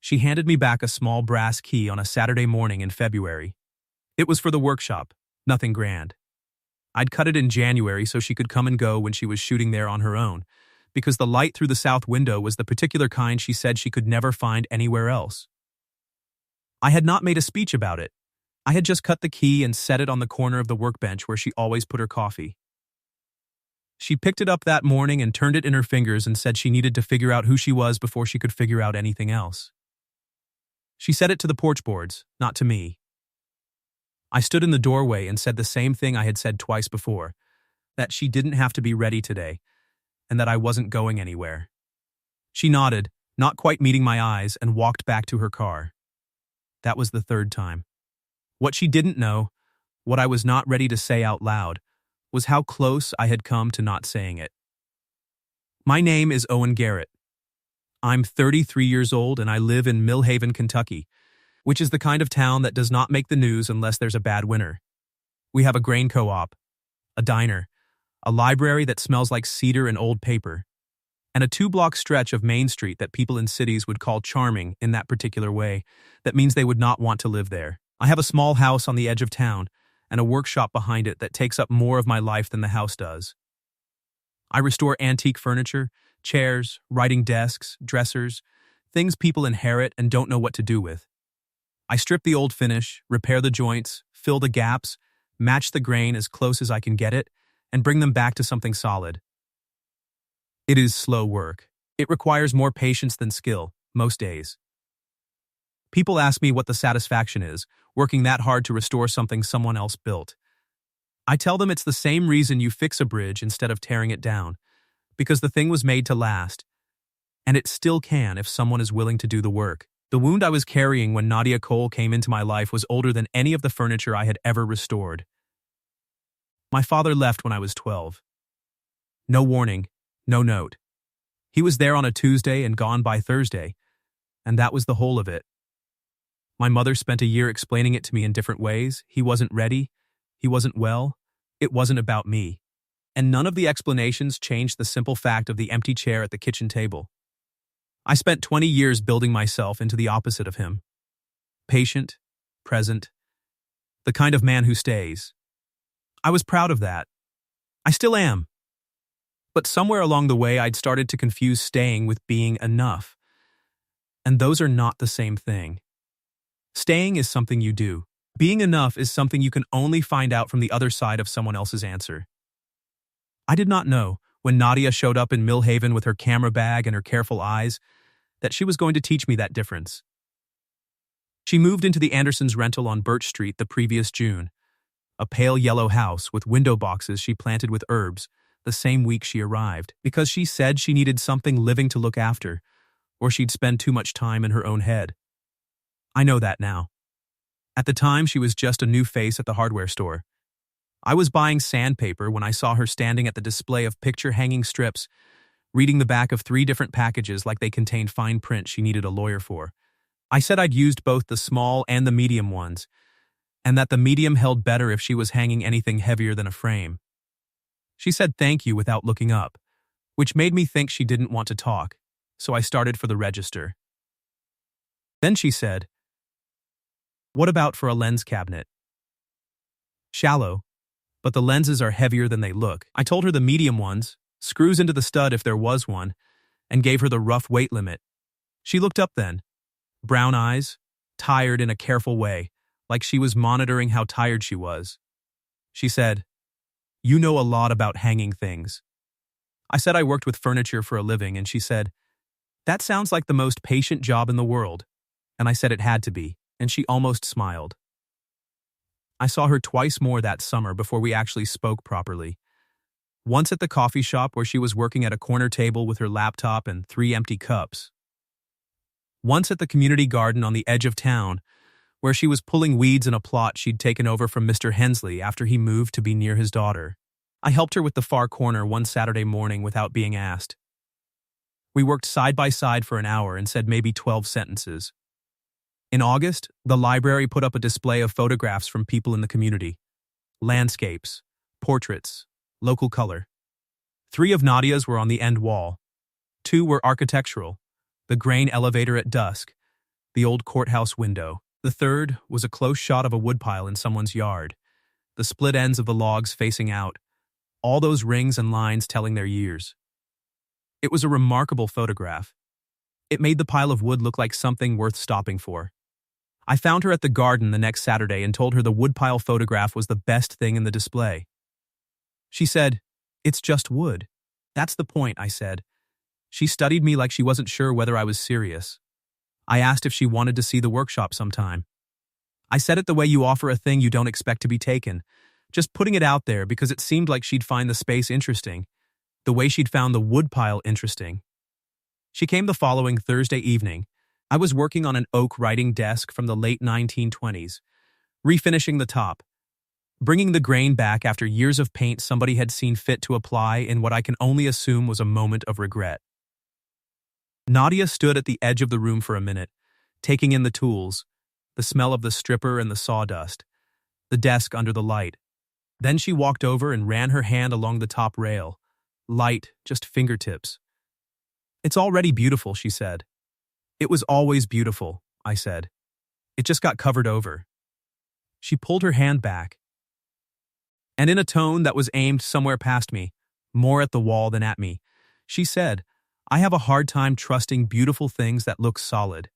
She handed me back a small brass key on a Saturday morning in February. It was for the workshop, nothing grand. I'd cut it in January so she could come and go when she was shooting there on her own, because the light through the south window was the particular kind she said she could never find anywhere else. I had not made a speech about it. I had just cut the key and set it on the corner of the workbench where she always put her coffee. She picked it up that morning and turned it in her fingers and said she needed to figure out who she was before she could figure out anything else. She said it to the porch boards, not to me. I stood in the doorway and said the same thing I had said twice before, that she didn't have to be ready today, and that I wasn't going anywhere. She nodded, not quite meeting my eyes, and walked back to her car. That was the third time. What she didn't know, what I was not ready to say out loud, was how close I had come to not saying it. My name is Owen Garrett. I'm 33 years old and I live in Millhaven, Kentucky, which is the kind of town that does not make the news unless there's a bad winter. We have a grain co-op, a diner, a library that smells like cedar and old paper, and a 2-block stretch of Main Street that people in cities would call charming in that particular way. That means they would not want to live there. I have a small house on the edge of town and a workshop behind it that takes up more of my life than the house does. I restore antique furniture, chairs, writing desks, dressers, things people inherit and don't know what to do with. I strip the old finish, repair the joints, fill the gaps, match the grain as close as I can get it, and bring them back to something solid. It is slow work. It requires more patience than skill, most days. People ask me what the satisfaction is, working that hard to restore something someone else built. I tell them it's the same reason you fix a bridge instead of tearing it down, because the thing was made to last, and it still can if someone is willing to do the work. The wound I was carrying when Nadia Cole came into my life was older than any of the furniture I had ever restored. My father left when I was 12. No warning, no note. He was there on a Tuesday and gone by Thursday, and that was the whole of it. My mother spent a year explaining it to me in different ways. He wasn't ready, he wasn't well, it wasn't about me. And none of the explanations changed the simple fact of the empty chair at the kitchen table. I spent 20 years building myself into the opposite of him. Patient, present, the kind of man who stays. I was proud of that. I still am. But somewhere along the way I'd started to confuse staying with being enough. And those are not the same thing. Staying is something you do. Being enough is something you can only find out from the other side of someone else's answer. I did not know, when Nadia showed up in Millhaven with her camera bag and her careful eyes, that she was going to teach me that difference. She moved into the Andersons' rental on Birch Street the previous June, a pale yellow house with window boxes she planted with herbs the same week she arrived, because she said she needed something living to look after, or she'd spend too much time in her own head. I know that now. At the time, she was just a new face at the hardware store. I was buying sandpaper when I saw her standing at the display of picture-hanging strips, reading the back of 3 different packages like they contained fine print she needed a lawyer for. I said I'd used both the small and the medium ones, and that the medium held better if she was hanging anything heavier than a frame. She said thank you without looking up, which made me think she didn't want to talk, so I started for the register. Then she said, "What about for a lens cabinet?" Shallow, but the lenses are heavier than they look. I told her the medium ones, screws into the stud if there was one, and gave her the rough weight limit. She looked up then, brown eyes, tired in a careful way, like she was monitoring how tired she was. She said, "You know a lot about hanging things." I said I worked with furniture for a living, and she said, "That sounds like the most patient job in the world." And I said it had to be, and she almost smiled. I saw her twice more that summer before we actually spoke properly. Once at the coffee shop where she was working at a corner table with her laptop and 3 empty cups. Once at the community garden on the edge of town, where she was pulling weeds in a plot she'd taken over from Mr. Hensley after he moved to be near his daughter. I helped her with the far corner one Saturday morning without being asked. We worked side by side for an hour and said maybe 12 sentences. In August, the library put up a display of photographs from people in the community. Landscapes, portraits, local color. 3 of Nadia's were on the end wall. 2 were architectural, the grain elevator at dusk, the old courthouse window. The third was a close shot of a woodpile in someone's yard, the split ends of the logs facing out, all those rings and lines telling their years. It was a remarkable photograph. It made the pile of wood look like something worth stopping for. I found her at the garden the next Saturday and told her the woodpile photograph was the best thing in the display. She said, "It's just wood." "That's the point," I said. She studied me like she wasn't sure whether I was serious. I asked if she wanted to see the workshop sometime. I said it the way you offer a thing you don't expect to be taken, just putting it out there because it seemed like she'd find the space interesting, the way she'd found the woodpile interesting. She came the following Thursday evening. I was working on an oak writing desk from the late 1920s, refinishing the top, bringing the grain back after years of paint somebody had seen fit to apply in what I can only assume was a moment of regret. Nadia stood at the edge of the room for a minute, taking in the tools, the smell of the stripper and the sawdust, the desk under the light. Then she walked over and ran her hand along the top rail, light, just fingertips. "It's already beautiful," she said. "It was always beautiful," I said. "It just got covered over." She pulled her hand back, and in a tone that was aimed somewhere past me, more at the wall than at me, she said, "I have a hard time trusting beautiful things that look solid."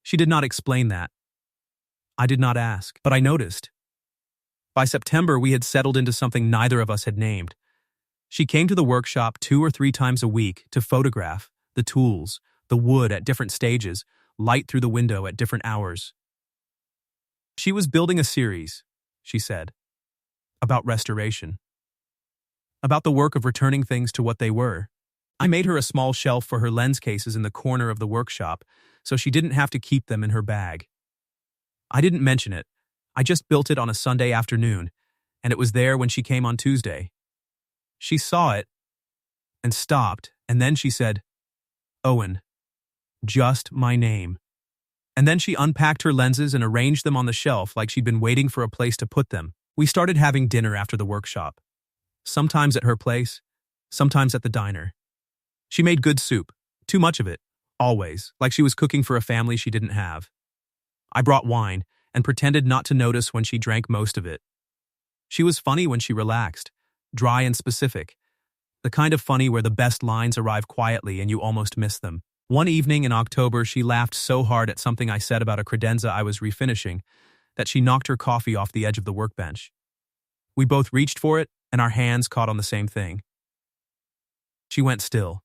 She did not explain that. I did not ask, but I noticed. By September, we had settled into something neither of us had named. She came to the workshop 2 or 3 times a week to photograph the tools, the wood at different stages, light through the window at different hours. She was building a series, she said, about restoration, about the work of returning things to what they were. I made her a small shelf for her lens cases in the corner of the workshop, so she didn't have to keep them in her bag. I didn't mention it. I just built it on a Sunday afternoon, and it was there when she came on Tuesday. She saw it and stopped, and then she said, "Owen. Just my name." And then she unpacked her lenses and arranged them on the shelf like she'd been waiting for a place to put them. We started having dinner after the workshop. Sometimes at her place, sometimes at the diner. She made good soup, too much of it, always, like she was cooking for a family she didn't have. I brought wine and pretended not to notice when she drank most of it. She was funny when she relaxed, dry and specific, the kind of funny where the best lines arrive quietly and you almost miss them. One evening in October, she laughed so hard at something I said about a credenza I was refinishing that she knocked her coffee off the edge of the workbench. We both reached for it, and our hands caught on the same thing. She went still.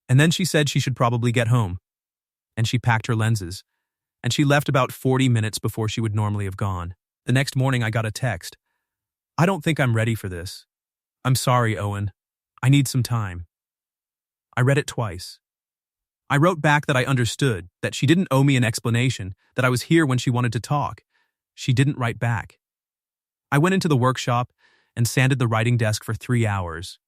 And then she said she should probably get home. And she packed her lenses. And she left about 40 minutes before she would normally have gone. The next morning I got a text. "I don't think I'm ready for this. I'm sorry, Owen. I need some time." I read it twice. I wrote back that I understood, that she didn't owe me an explanation, that I was here when she wanted to talk. She didn't write back. I went into the workshop and sanded the writing desk for 3 hours.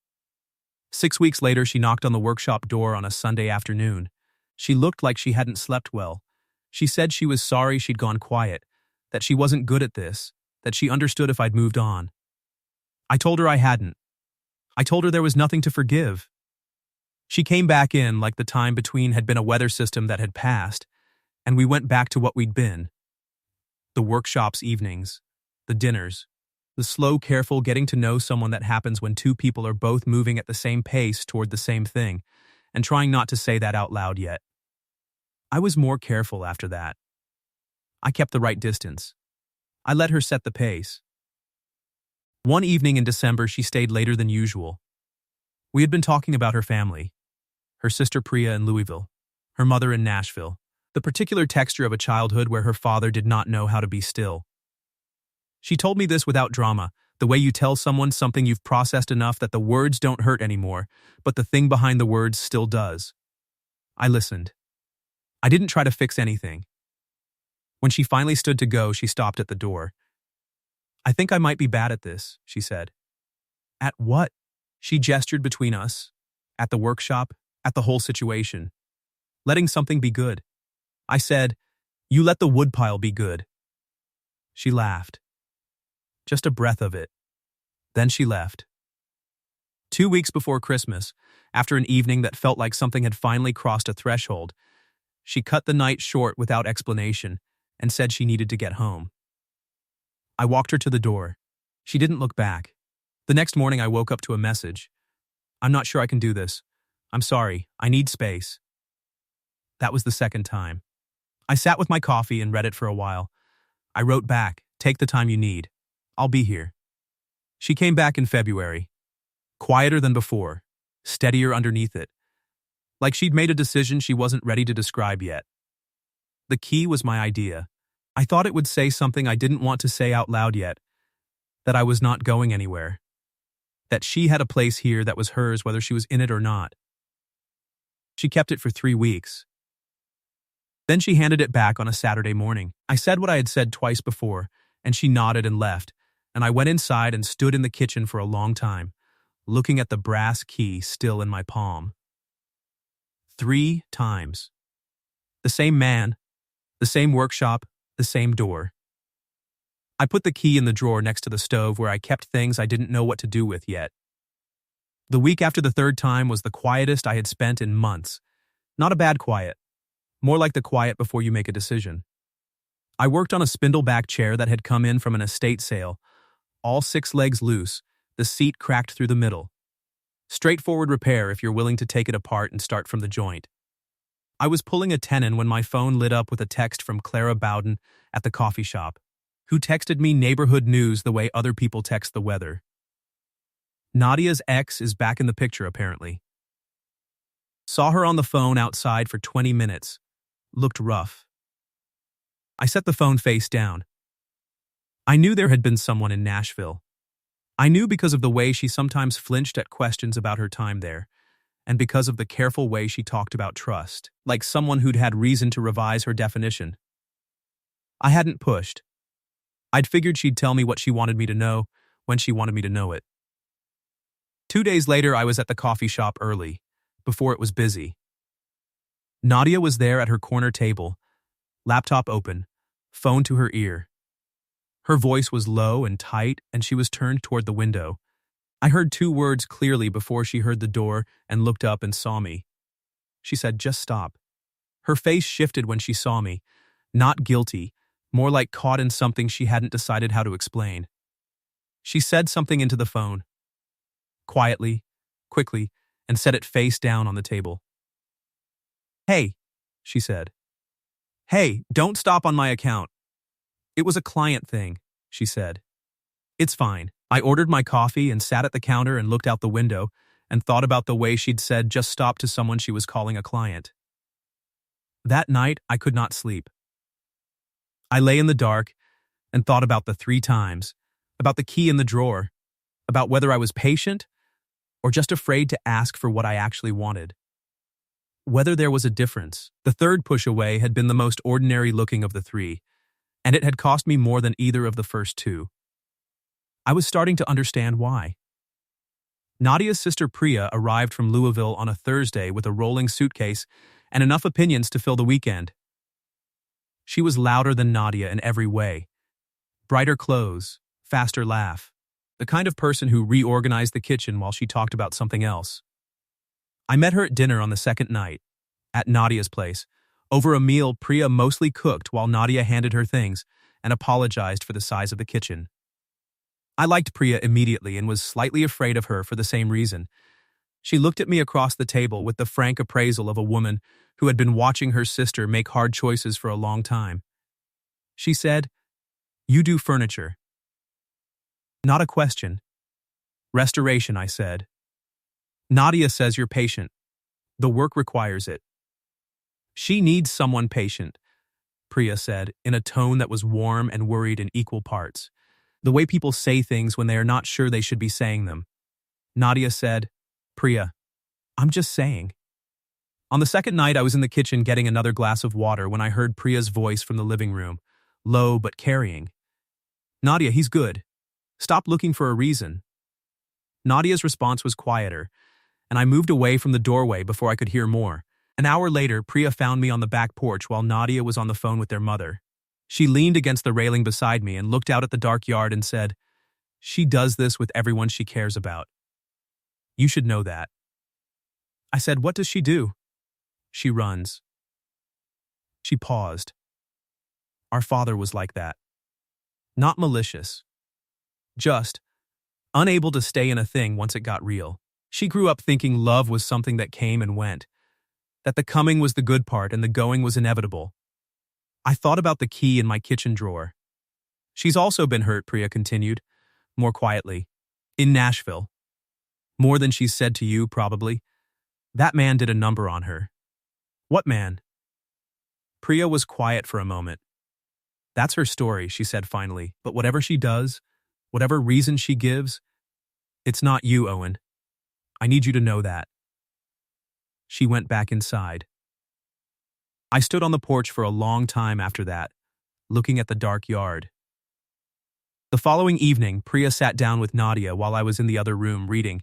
6 weeks later, she knocked on the workshop door on a Sunday afternoon. She looked like she hadn't slept well. She said she was sorry she'd gone quiet, that she wasn't good at this, that she understood if I'd moved on. I told her I hadn't. I told her there was nothing to forgive. She came back in like the time between had been a weather system that had passed, and we went back to what we'd been. The workshop's evenings, the dinners, the slow, careful getting to know someone that happens when 2 people are both moving at the same pace toward the same thing, and trying not to say that out loud yet. I was more careful after that. I kept the right distance. I let her set the pace. One evening in December, she stayed later than usual. We had been talking about her family, her sister Priya in Louisville, her mother in Nashville, the particular texture of a childhood where her father did not know how to be still. She told me this without drama, the way you tell someone something you've processed enough that the words don't hurt anymore, but the thing behind the words still does. I listened. I didn't try to fix anything. When she finally stood to go, she stopped at the door. "I think I might be bad at this," she said. "At what?" She gestured between us, at the workshop, at the whole situation. "Letting something be good." I said, "You let the woodpile be good." She laughed. Just a breath of it. Then she left. 2 weeks before Christmas, after an evening that felt like something had finally crossed a threshold, She cut the night short without explanation and said she needed to get home. I walked her to the door. She didn't look back. The next morning I woke up to a message. "I'm not sure I can do this. I'm sorry, I need space." That was the second time. I sat with my coffee and read it for a while. I wrote back, "Take the time you need. I'll be here." She came back in February. Quieter than before, steadier underneath it. Like she'd made a decision she wasn't ready to describe yet. The key was my idea. I thought it would say something I didn't want to say out loud yet. That I was not going anywhere. That she had a place here that was hers whether she was in it or not. She kept it for 3 weeks. Then she handed it back on a Saturday morning. I said what I had said twice before, and she nodded and left, and I went inside and stood in the kitchen for a long time, looking at the brass key still in my palm. 3 times. The same man, the same workshop, the same door. I put the key in the drawer next to the stove where I kept things I didn't know what to do with yet. The week after the third time was the quietest I had spent in months. Not a bad quiet. More like the quiet before you make a decision. I worked on a spindle-back chair that had come in from an estate sale. All 6 legs loose, the seat cracked through the middle. Straightforward repair if you're willing to take it apart and start from the joint. I was pulling a tenon when my phone lit up with a text from Clara Bowden at the coffee shop, who texted me neighborhood news the way other people text the weather. Nadia's ex is back in the picture, apparently. Saw her on the phone outside for 20 minutes. Looked rough. I set the phone face down. I knew there had been someone in Nashville. I knew because of the way she sometimes flinched at questions about her time there, and because of the careful way she talked about trust, like someone who'd had reason to revise her definition. I hadn't pushed. I'd figured she'd tell me what she wanted me to know when she wanted me to know it. 2 days later, I was at the coffee shop early, before it was busy. Nadia was there at her corner table, laptop open, phone to her ear. Her voice was low and tight, and she was turned toward the window. I heard 2 words clearly before she heard the door and looked up and saw me. She said, "Just stop." Her face shifted when she saw me, not guilty, more like caught in something she hadn't decided how to explain. She said something into the phone. Quietly, quickly, and set it face down on the table. "Hey," she said. "Hey, don't stop on my account." "It was a client thing," she said. "It's fine." I ordered my coffee and sat at the counter and looked out the window and thought about the way she'd said just stop to someone she was calling a client. That night, I could not sleep. I lay in the dark and thought about the 3 times, about the key in the drawer, about whether I was patient or just afraid to ask for what I actually wanted. Whether there was a difference. The third push away had been the most ordinary looking of the 3, and it had cost me more than either of the first 2. I was starting to understand why. Nadia's sister Priya arrived from Louisville on a Thursday with a rolling suitcase and enough opinions to fill the weekend. She was louder than Nadia in every way. Brighter clothes, faster laugh. The kind of person who reorganized the kitchen while she talked about something else. I met her at dinner on the second night, at Nadia's place. Over a meal, Priya mostly cooked while Nadia handed her things and apologized for the size of the kitchen. I liked Priya immediately and was slightly afraid of her for the same reason. She looked at me across the table with the frank appraisal of a woman who had been watching her sister make hard choices for a long time. She said, "You do furniture." Not a question. "Restoration," I said. "Nadia says you're patient. The work requires it." "She needs someone patient," Priya said, in a tone that was warm and worried in equal parts. The way people say things when they are not sure they should be saying them. Nadia said, "Priya, I'm just saying." On the second night, I was in the kitchen getting another glass of water when I heard Priya's voice from the living room, low but carrying. "Nadia, he's good. Stop looking for a reason." Nadia's response was quieter, and I moved away from the doorway before I could hear more. An hour later, Priya found me on the back porch while Nadia was on the phone with their mother. She leaned against the railing beside me and looked out at the dark yard and said, "She does this with everyone she cares about. You should know that." I said, "What does she do?" "She runs." She paused. Our father was like that. Not malicious. Just unable to stay in a thing once it got real. She grew up thinking love was something that came and went, that the coming was the good part and the going was inevitable. I thought about the key in my kitchen drawer. She's also been hurt, Priya continued, more quietly. In Nashville. More than she's said to you, probably. That man did a number on her. What man? Priya was quiet for a moment. That's her story, she said finally, but whatever she does, whatever reason she gives, it's not you, Owen. I need you to know that. She went back inside. I stood on the porch for a long time after that, looking at the dark yard. The following evening, Priya sat down with Nadia while I was in the other room reading,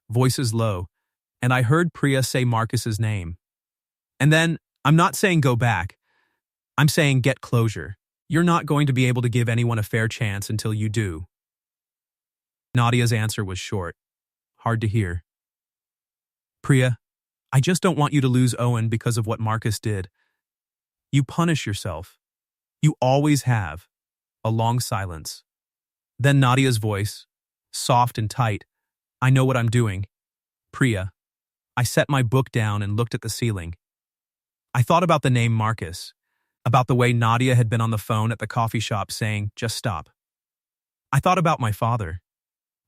voices low, and I heard Priya say Marcus's name. And then, I'm not saying go back. I'm saying get closure. You're not going to be able to give anyone a fair chance until you do. Nadia's answer was short, hard to hear. Priya, I just don't want you to lose Owen because of what Marcus did. You punish yourself. You always have. A long silence. Then Nadia's voice, soft and tight. I know what I'm doing. Priya. I set my book down and looked at the ceiling. I thought about the name Marcus, about the way Nadia had been on the phone at the coffee shop saying, just stop. I thought about my father.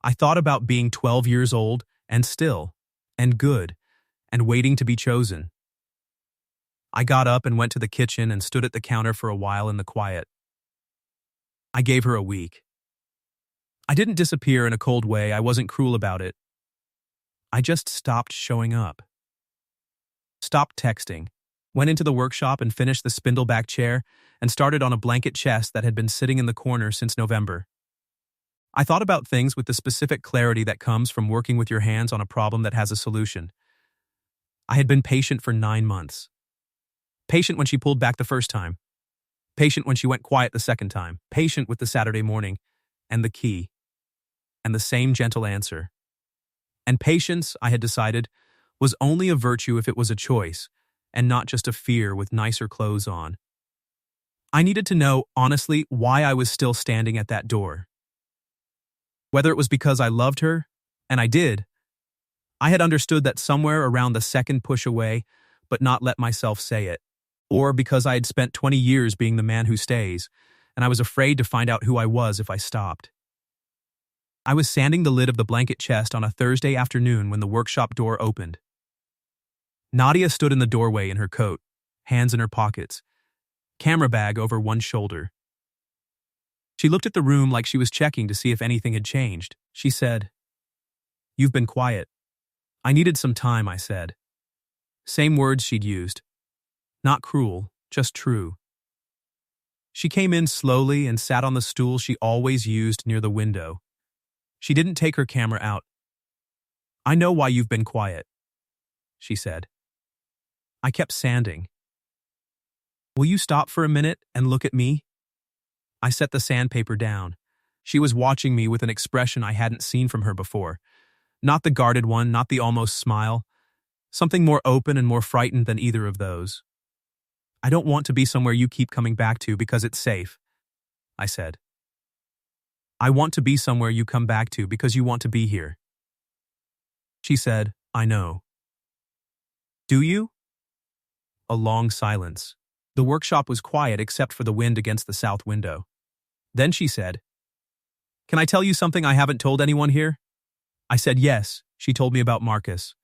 I thought about being 12 years old and still, and good, and waiting to be chosen. I got up and went to the kitchen and stood at the counter for a while in the quiet. I gave her a week. I didn't disappear in a cold way. I wasn't cruel about it. I just stopped showing up. Stopped texting, went into the workshop and finished the spindleback chair and started on a blanket chest that had been sitting in the corner since November. I thought about things with the specific clarity that comes from working with your hands on a problem that has a solution. I had been patient for 9 months. Patient when she pulled back the first time. Patient when she went quiet the second time. Patient with the Saturday morning and the key. And the same gentle answer. And patience, I had decided, was only a virtue if it was a choice, and not just a fear with nicer clothes on. I needed to know, honestly, why I was still standing at that door. Whether it was because I loved her, and I did. I had understood that somewhere around the second push away, but not let myself say it. Or because I had spent 20 years being the man who stays, and I was afraid to find out who I was if I stopped. I was sanding the lid of the blanket chest on a Thursday afternoon when the workshop door opened. Nadia stood in the doorway in her coat, hands in her pockets, camera bag over one shoulder. She looked at the room like she was checking to see if anything had changed. She said, "You've been quiet." I needed some time, I said. Same words she'd used. Not cruel, just true. She came in slowly and sat on the stool she always used near the window. She didn't take her camera out. "I know why you've been quiet," she said. I kept sanding. "Will you stop for a minute and look at me?" I set the sandpaper down. She was watching me with an expression I hadn't seen from her before. Not the guarded one, not the almost smile. Something more open and more frightened than either of those. "I don't want to be somewhere you keep coming back to because it's safe," I said. "I want to be somewhere you come back to because you want to be here." She said, "I know." "Do you?" A long silence. The workshop was quiet except for the wind against the south window. Then she said, "Can I tell you something I haven't told anyone here?" I said yes. She told me about Marcus.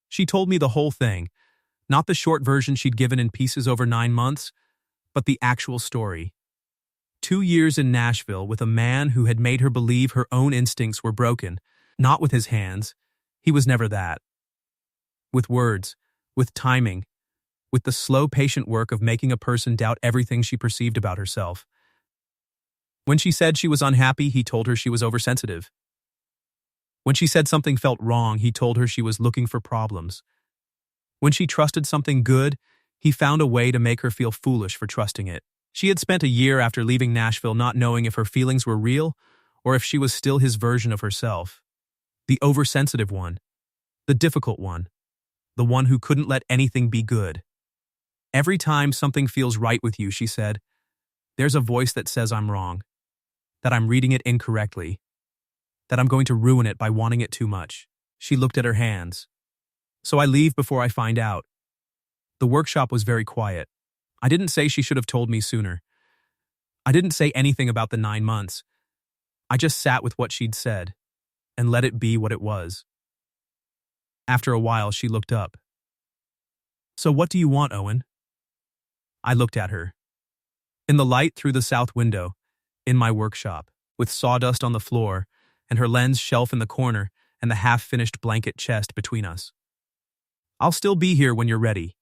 She told me the whole thing, not the short version she'd given in pieces over 9 months, but the actual story. 2 years in Nashville with a man who had made her believe her own instincts were broken, not with his hands. He was never that. With words, with timing, with the slow, patient work of making a person doubt everything she perceived about herself. When she said she was unhappy, he told her she was oversensitive. When she said something felt wrong, he told her she was looking for problems. When she trusted something good, he found a way to make her feel foolish for trusting it. She had spent a year after leaving Nashville not knowing if her feelings were real or if she was still his version of herself. The oversensitive one. The difficult one. The one who couldn't let anything be good. Every time something feels right with you, she said, there's a voice that says I'm wrong, that I'm reading it incorrectly, that I'm going to ruin it by wanting it too much. She looked at her hands. So I leave before I find out. The workshop was very quiet. I didn't say she should have told me sooner. I didn't say anything about the 9 months. I just sat with what she'd said and let it be what it was. After a while, she looked up. So what do you want, Owen? I looked at her. In the light through the south window, in my workshop, with sawdust on the floor and her lens shelf in the corner and the half-finished blanket chest between us. I'll still be here when you're ready.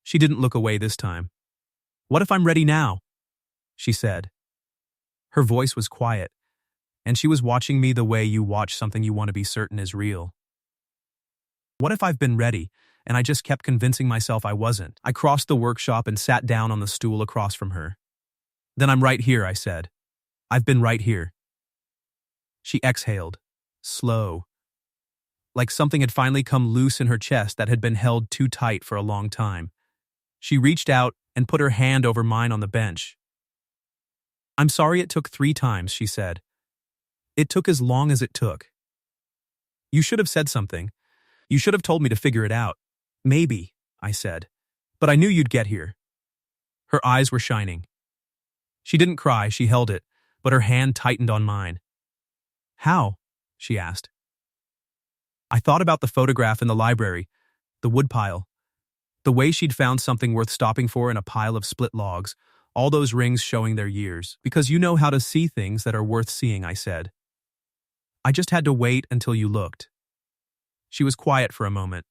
She didn't look away this time. What if I'm ready now? She said. Her voice was quiet, and she was watching me the way you watch something you want to be certain is real. What if I've been ready, and I just kept convincing myself I wasn't? I crossed the workshop and sat down on the stool across from her. Then I'm right here, I said. I've been right here. She exhaled, slow, like something had finally come loose in her chest that had been held too tight for a long time. She reached out and put her hand over mine on the bench. I'm sorry it took 3 times, she said. It took as long as it took. You should have said something. You should have told me to figure it out. Maybe, I said. But I knew you'd get here. Her eyes were shining. She didn't cry, she held it, but her hand tightened on mine. How? She asked. I thought about the photograph in the library, the woodpile, the way she'd found something worth stopping for in a pile of split logs, all those rings showing their years. Because you know how to see things that are worth seeing, I said. I just had to wait until you looked. She was quiet for a moment.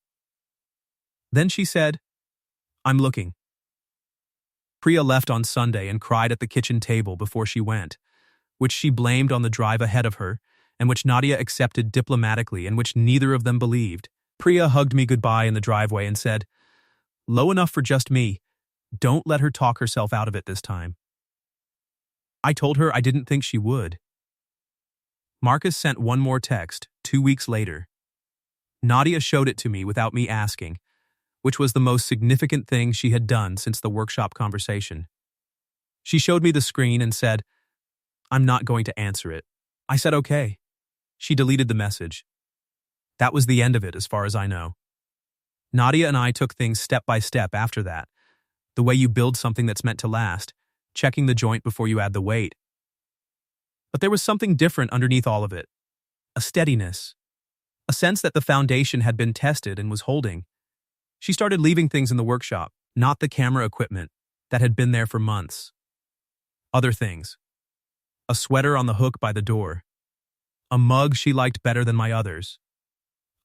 Then she said, I'm looking. Priya left on Sunday and cried at the kitchen table before she went, which she blamed on the drive ahead of her, and which Nadia accepted diplomatically and which neither of them believed. Priya hugged me goodbye in the driveway and said, Low enough for just me. Don't let her talk herself out of it this time. I told her I didn't think she would. Marcus sent one more text 2 weeks later. Nadia showed it to me without me asking, which was the most significant thing she had done since the workshop conversation. She showed me the screen and said, I'm not going to answer it. I said okay. She deleted the message. That was the end of it as far as I know. Nadia and I took things step by step after that, the way you build something that's meant to last, checking the joint before you add the weight. But there was something different underneath all of it, a steadiness, a sense that the foundation had been tested and was holding. She started leaving things in the workshop, not the camera equipment that had been there for months. Other things. A sweater on the hook by the door. A mug she liked better than my others.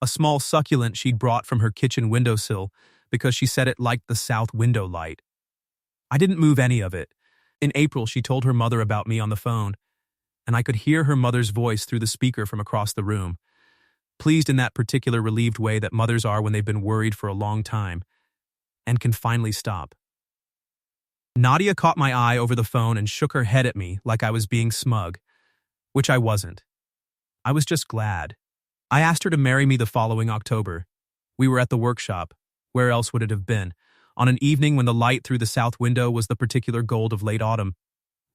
A small succulent she'd brought from her kitchen windowsill because she said it liked the south window light. I didn't move any of it. In April, she told her mother about me on the phone, and I could hear her mother's voice through the speaker from across the room, pleased in that particular relieved way that mothers are when they've been worried for a long time and can finally stop. Nadia caught my eye over the phone and shook her head at me like I was being smug, which I wasn't. I was just glad. I asked her to marry me the following October. We were at the workshop. Where else would it have been? On an evening when the light through the south window was the particular gold of late autumn,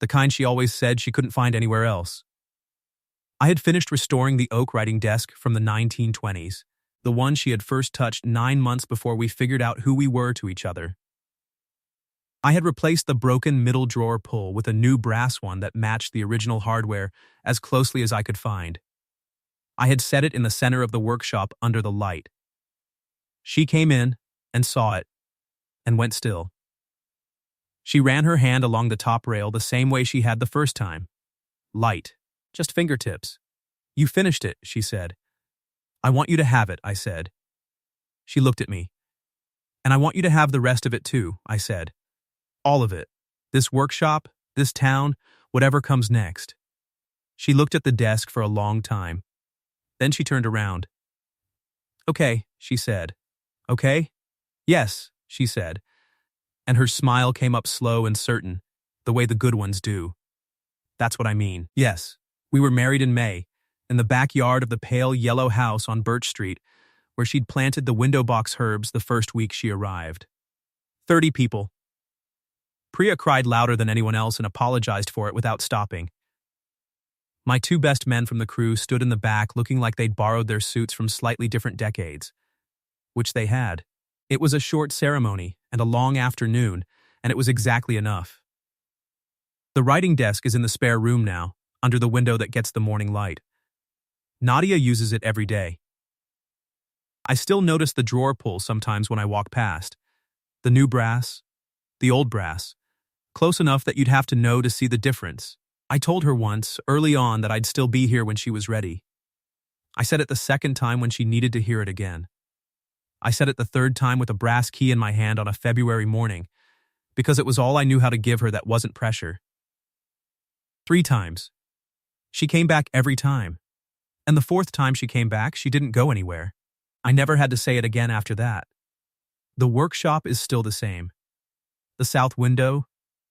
the kind she always said she couldn't find anywhere else. I had finished restoring the oak writing desk from the 1920s, the one she had first touched 9 months before we figured out who we were to each other. I had replaced the broken middle drawer pull with a new brass one that matched the original hardware as closely as I could find. I had set it in the center of the workshop under the light. She came in and saw it and went still. She ran her hand along the top rail the same way she had the first time. Light, just fingertips. You finished it, she said. I want you to have it, I said. She looked at me. And I want you to have the rest of it too, I said. All of it. This workshop, this town, whatever comes next. She looked at the desk for a long time. Then she turned around. Okay, she said. Okay? Yes, she said. And her smile came up slow and certain, the way the good ones do. That's what I mean. Yes, we were married in May, in the backyard of the pale yellow house on Birch Street, where she'd planted the window box herbs the first week she arrived. 30 people. Priya cried louder than anyone else and apologized for it without stopping. My two best men from the crew stood in the back looking like they'd borrowed their suits from slightly different decades. Which they had. It was a short ceremony and a long afternoon, and it was exactly enough. The writing desk is in the spare room now, under the window that gets the morning light. Nadia uses it every day. I still notice the drawer pull sometimes when I walk past. The new brass, the old brass, close enough that you'd have to know to see the difference. I told her once, early on, that I'd still be here when she was ready. I said it the second time when she needed to hear it again. I said it the third time with a brass key in my hand on a February morning, because it was all I knew how to give her that wasn't pressure. 3 times. She came back every time. And the 4th time she came back, she didn't go anywhere. I never had to say it again after that. The workshop is still the same. The south window,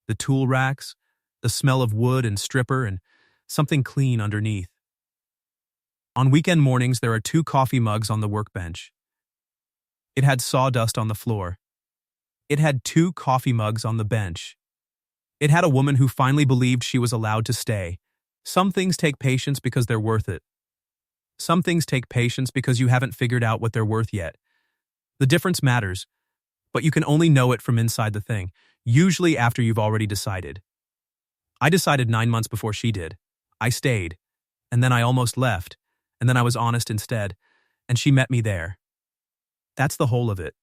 the tool racks, the smell of wood and stripper, and something clean underneath. On weekend mornings, there are 2 coffee mugs on the workbench. It had sawdust on the floor. It had 2 coffee mugs on the bench. It had a woman who finally believed she was allowed to stay. Some things take patience because they're worth it. Some things take patience because you haven't figured out what they're worth yet. The difference matters, but you can only know it from inside the thing, usually after you've already decided. I decided 9 months before she did. I stayed, and then I almost left, and then I was honest instead, and she met me there. That's the whole of it.